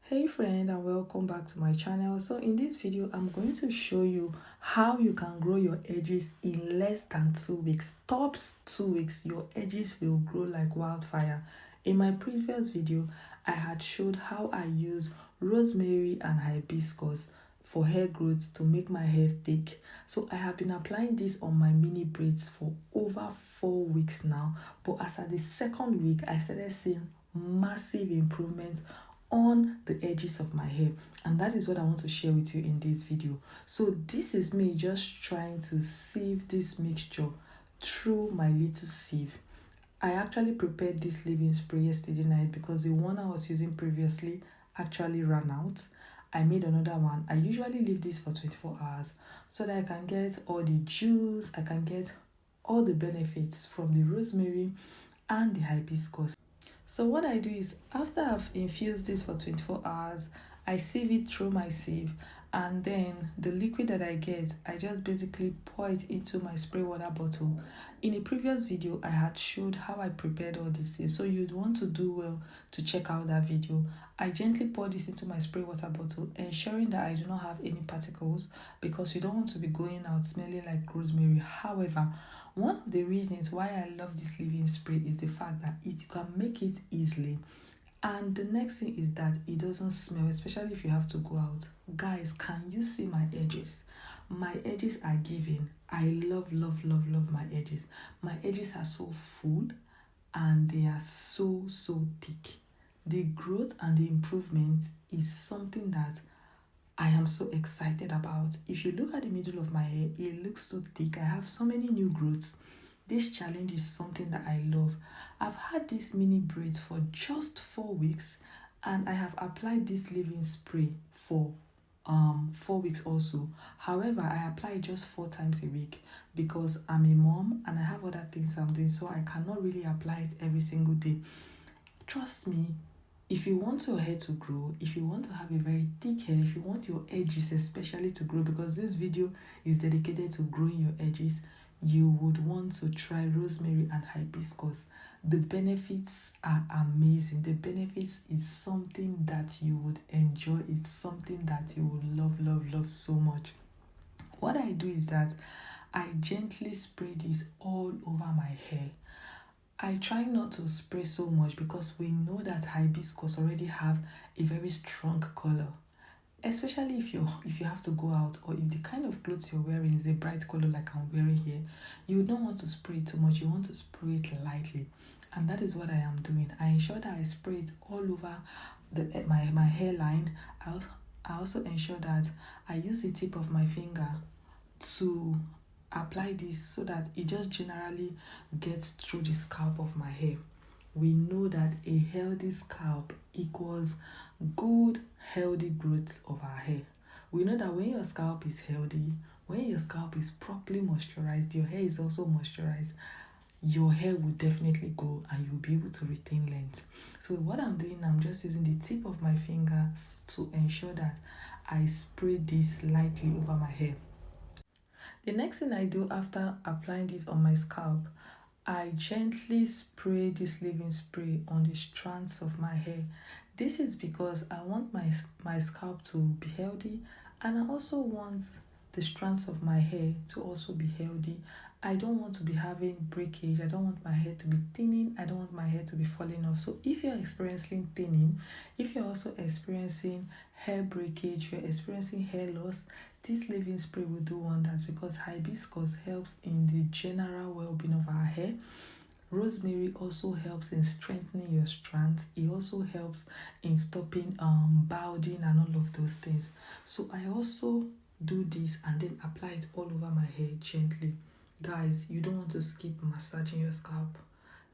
Hey friend, and welcome back to my channel. So in this video I'm going to show you how you can grow your edges in less than 2 weeks. Tops 2 weeks, your edges will grow like wildfire. In my previous video I had showed how I use rosemary and hibiscus for hair growth to make my hair thick. So I have been applying this on my mini braids for over 4 weeks now, but as at the second week I started seeing massive improvement on the edges of my hair, and that is what I want to share with you in this video. So this is me just trying to sieve this mixture through my little sieve. I actually prepared this leave-in spray yesterday night because the one I was using previously actually ran out. I made another one. I usually leave this for 24 hours so that I can get all the juice, I can get all the benefits from the rosemary and the hibiscus. So what I do is, after I've infused this for 24 hours, I sieve it through my sieve, and then the liquid that I get, I just basically pour it into my spray water bottle. In a previous video, I had showed how I prepared all this, so you'd want to do well to check out that video. I gently pour this into my spray water bottle, ensuring that I do not have any particles because you don't want to be going out smelling like rosemary. However, one of the reasons why I love this leave-in spray is the fact that you can make it easily. And the next thing is that it doesn't smell, especially if you have to go out. Guys, can you see my edges? My edges are giving. I love my edges. My edges are so full and they are so thick. The growth and the improvement is something that I am so excited about. If you look at the middle of my hair, it looks so thick. I have so many new growths. This challenge is something that I love. I've had this mini braids for just 4 weeks, and I have applied this leave-in spray for 4 weeks also. However, I apply it just 4 times a week because I'm a mom and I have other things I'm doing, so I cannot really apply it every single day. Trust me, if you want your hair to grow, if you want to have a very thick hair, if you want your edges especially to grow, because this video is dedicated to growing your edges, you would want to try rosemary and hibiscus. The benefits are amazing. The benefits is something that you would enjoy. It's something that you would love so much. What I do is that I gently spray this all over my hair. I try not to spray so much because we know that hibiscus already have a very strong color, especially if you have to go out, or if the kind of clothes you're wearing is a bright color like I'm wearing here. You don't want to spray it too much. You want to spray it lightly, and that is what I am doing. I ensure that I spray it all over my hairline. I also ensure that I use the tip of my finger to apply this so that it just generally gets through the scalp of my hair. We know that a healthy scalp equals good, healthy growth of our hair. We know that when your scalp is healthy, when your scalp is properly moisturized, your hair is also moisturized, your hair will definitely grow and you'll be able to retain length. So what I'm doing, I'm just using the tip of my fingers to ensure that I spray this lightly over my hair. The next thing I do after applying this on my scalp, I gently spray this leave-in spray on the strands of my hair. This is because I want my scalp to be healthy, and I also want the strands of my hair to also be healthy. I don't want to be having breakage. I don't want my hair to be thinning. I don't want my hair to be falling off. So if you're experiencing thinning, if you're also experiencing hair breakage, you're experiencing hair loss, this leave-in spray will do wonders because hibiscus helps in the general well-being of our hair. Rosemary also helps in strengthening your strands. It also helps in stopping balding and all of those things. So I also do this and then apply it all over my hair gently. Guys, you don't want to skip massaging your scalp.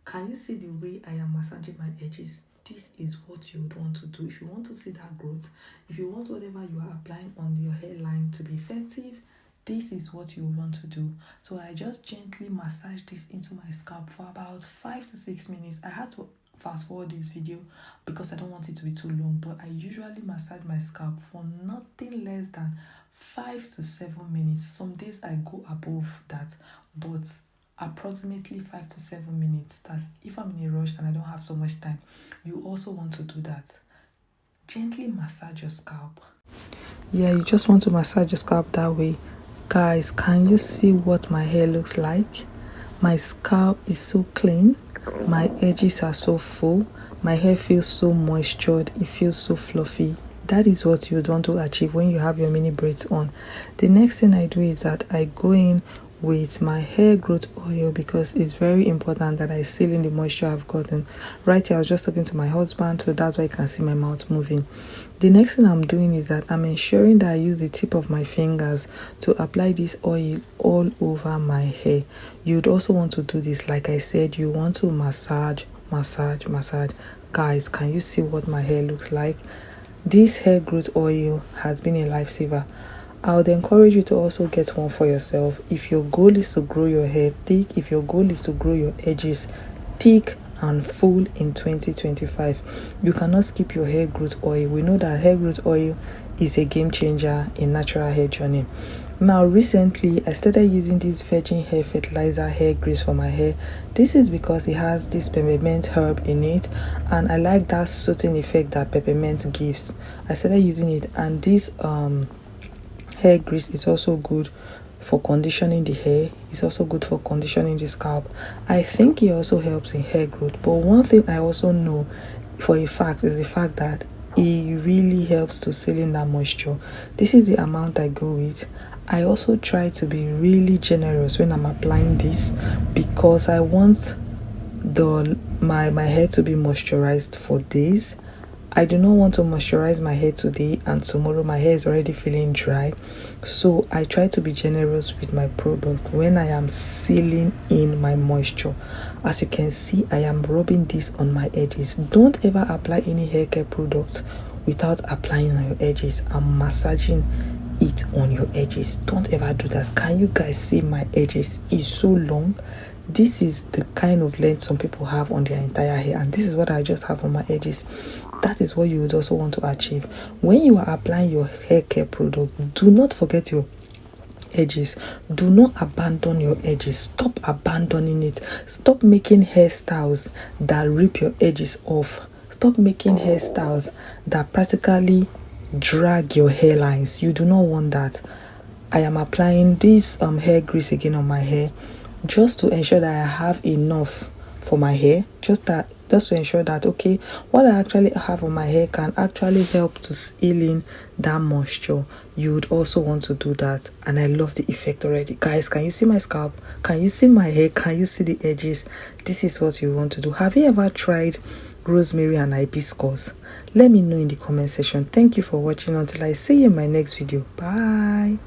Can you see the way I am massaging my edges? This is what you would want to do if you want to see that growth. If you want whatever you are applying on your hairline to be effective, this is what you want to do. So I just gently massage this into my scalp for about 5 to 6 minutes. I had to fast forward this video because I don't want it to be too long, but I usually massage my scalp for nothing less than 5 to 7 minutes. Some days I go above that, but approximately 5 to 7 minutes. That's if I'm in a rush and I don't have so much time. You also want to do that. gently massage your scalp. Yeah, you just want to massage your scalp that way. Guys, can you see what my hair looks like? My scalp is so clean, my edges are so full, my hair feels so moistured, it feels so fluffy. That is what you want to achieve when you have your mini braids on. The next thing I do is that I go in with my hair growth oil, because it's very important that I seal in the moisture I've gotten. Right here I was just talking to my husband, so that's why you can see my mouth moving. The next thing I'm doing is that I'm ensuring that I use the tip of my fingers to apply this oil all over my hair. You'd also want to do this, like I said, you want to massage. Guys, can you see what my hair looks like? This hair growth oil has been a lifesaver. I would encourage you to also get one for yourself. If your goal is to grow your hair thick, if your goal is to grow your edges thick and full in 2025, you cannot skip your hair growth oil. We know that hair growth oil is a game changer in natural hair journey. Now, recently I started using this virgin hair fertilizer hair grease for my hair. This is because it has this peppermint herb in it, and I like that soothing effect that peppermint gives. I started using it, and this hair grease is also good for conditioning the hair. It's also good for conditioning the scalp. I think it also helps in hair growth. But one thing I also know for a fact is the fact that it really helps to seal in that moisture. This is the amount I go with. I also try to be really generous when I'm applying this, because I want my hair to be moisturized for days. I do not want to moisturize my hair today and tomorrow my hair is already feeling dry. So I try to be generous with my product when I am sealing in my moisture. As you can see, I am rubbing this on my edges. Don't ever apply any hair care product without applying on your edges and massaging it on your edges. Don't ever do that. Can you guys see my edges? It's so long. This is the kind of length some people have on their entire hair, and this is what I just have on my edges. That is what you would also want to achieve when you are applying your hair care product. Do not forget your edges. Do not abandon your edges. Stop abandoning it. Stop making hairstyles that rip your edges off. Stop making hairstyles that practically drag your hairlines. You do not want that. I am applying this hair grease again on my hair, just to ensure that I have enough for my hair, just to ensure that, okay, what I actually have on my hair can actually help to seal in that moisture. You would also want to do that, and I love the effect already. Guys, can you see my scalp? Can you see my hair? Can you see the edges? This is what you want to do. Have you ever tried rosemary and hibiscus? Let me know in the comment section. Thank you for watching. Until I see you in my next video. Bye.